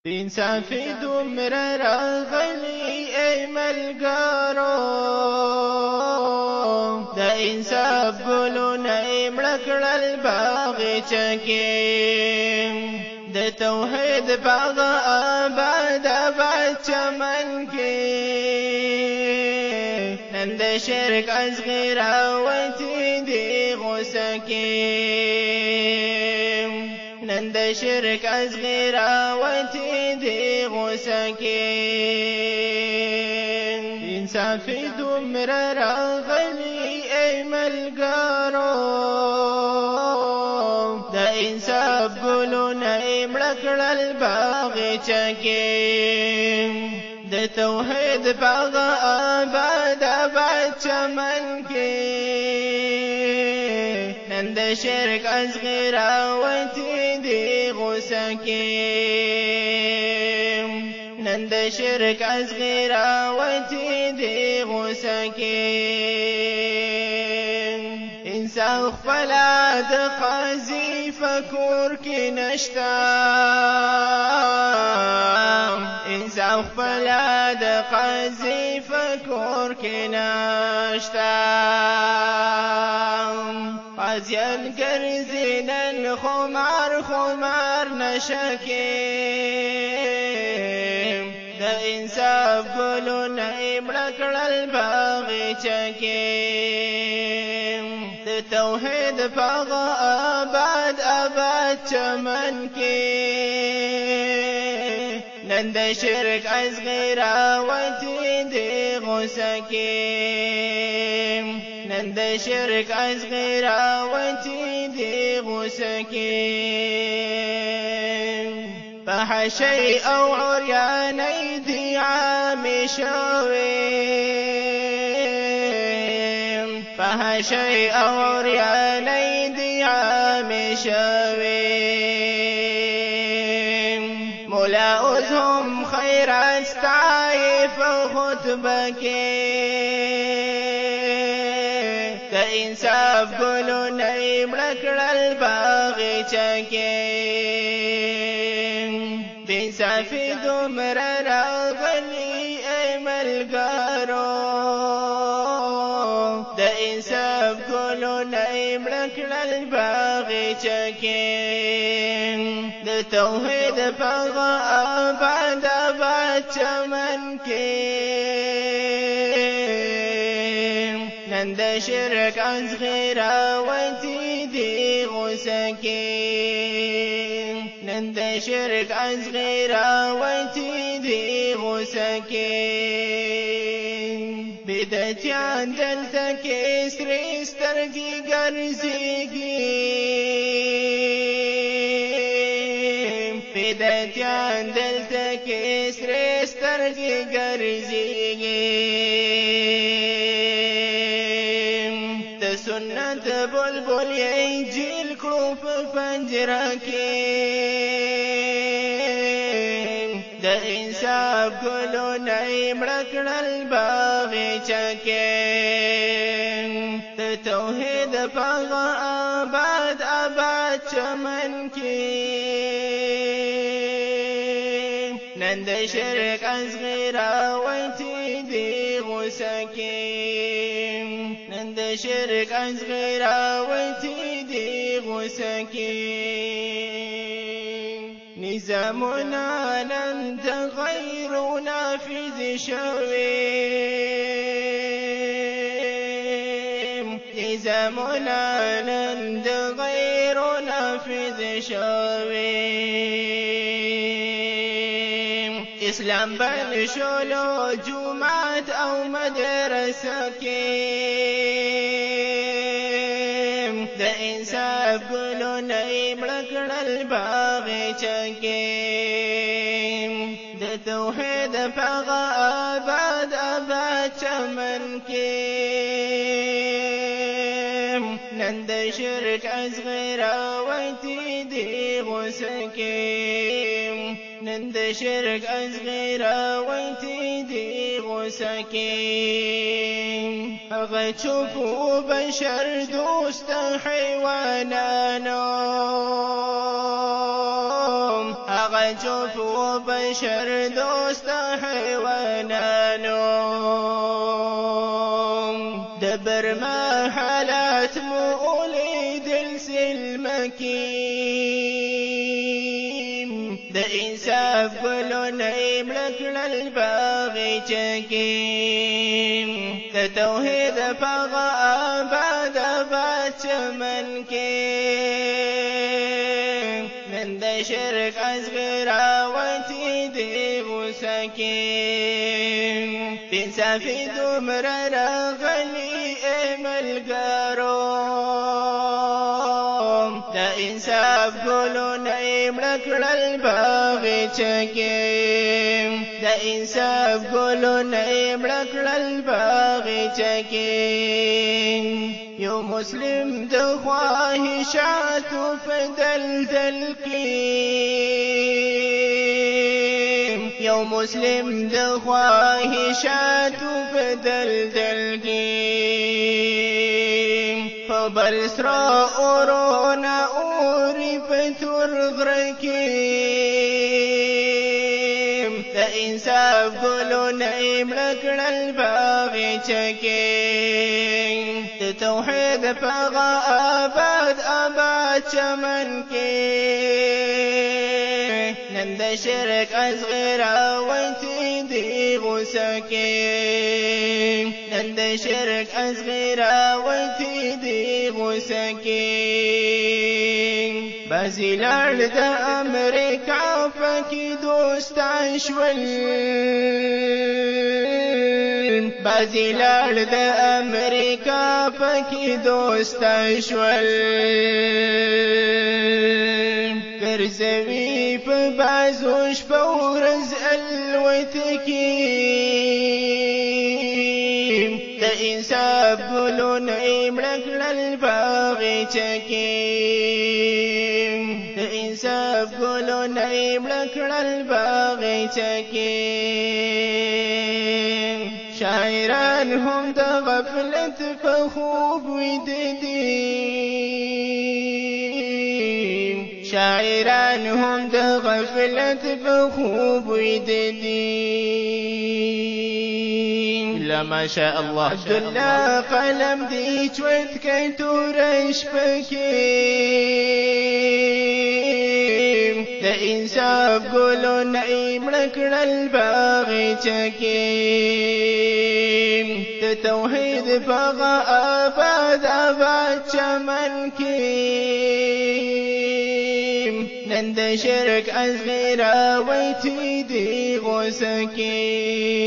انصافي دومره راغلی ای ملګرو د انصاف ګلونه یې مړه کړل باغچه کې د توحید باغ آباد چمن کې نن د شرک ازغی راوتی دی غوسه کې نن د شرک ازغی راوتی دی غوسه کې انصافي دومره راغلی ای ملګرو د انصاف ګلونه یې مړه کړل باغچه کې د توحید باغ آباد چمن کې نن د شرک ازغی راوتی دی غوسه کې نن د شرک ازغی راوتی دی غوسه کې انسان خپله د قاضي فکور کې نشتا انسان خپله د قاضي فکور کې نشتا قاضیان ګرځي نن خمار نشه کې د انصاف ګلونه یې مړه کړل باغچه کې د توحید باغ آباد چمن کې نن د شرک ازغی راوتی دی غوسه کې نن د شرک ازغی راوتی دی غوسه کې فحشی او عریانی دی عامی شوی فحشی او عریانی دی عامی شوی مولا اوس هم خیر استعای فخطبه کې د انصاف ګلونه یې مړه کړل باغچه کې د انصافي دومره راغلی ای ملګرو د انصاف ګلونه یې مړه کړل باغچه کې د توحید باغ آباد چمن کې نن د شرک ازغی راوتی دی غوسه کې نن د شرک ازغی راوتی دی غوسه کې بدعتیان دلته کې سرې سترګې ګرځېږي بدعتیان دلته کې سرې سترګې ګرځېږي د سنت بلبل یې جیل کړو په پنجره کې د انصاف ګلونه یې مړه کړل باغچه کې د توحید باغ آباد چمن کې نن د شرک ازغی راوتی دی غوسه کې نن د شرک ازغی راوتی دی غوسه کې نظامنا نن د غیر نافذ شوی نظامنا نن د غیر نافذ شوی اسلام بن شولو جمعات او مدرسه کې د انصاف ګلونه یې مړه کړل باغچه کې د توحید باغ آباد چمن کې نن د شرک ازغی راوتی دی غوسه کې نن د شرک ازغی راوتی دی غوسه کې هغه چوپ بشر دوست حیوانانو هغه چوف و بشر دوست حیوانانو دبر ما حالات مولد السلمكيم دا انساف قلو نعيم لك للباغي تكيم دا توحيد فغاء بعد بات من كيم من دا شرك أصغر وتيدي وسكيم بنسافي دمر رغلي القروم دا انساف قولوا نعيم لك للباغي تكيم دا انساف قولوا نعيم لك للباغي تكيم يو مسلم دخواه شعت فدلدل كيم يو مسلم دخواه شعت فدلدل كيم فبرسرا أورونا أوري فترغركيم دا انساف قولوا نعيم لك للباغي تكيم توحيد فغاء بعد أبات من كي نند شرك أصغر وتيدي غسكي نند شرك أصغر وتيدي غسكي بازيلار دا أمريكا فكي دوست عشول بازيلار دا أمريكا فكي دوست عشول كرزوي فبازوش فورز الوتكيم دا إنساب قولوا نعيم لك للباغي تكيم دا إنساب قولوا نعيم لك للباغي تكيم شاعران هم دا غفلة فخوب ودديم شاعران هم دا غفلة فخوب ودديم لا ما شاء الله عبد الله قلم ديك وذكيتو رشبكيم دا إنساب قولوا نعيم لك للباغي تكيم دا توحيد فغاء بعد أبات من كيم نند شرك أصغر ويتيدي غسكيم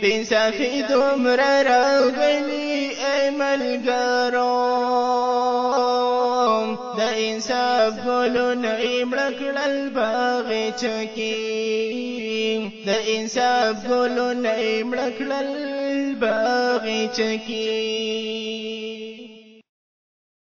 بنسافي دمر رغلي أمل قروم دا إنساف قولوا نعيم لك للباغي تكيم دا إنساف قولوا نعيم لك للباغي تكيم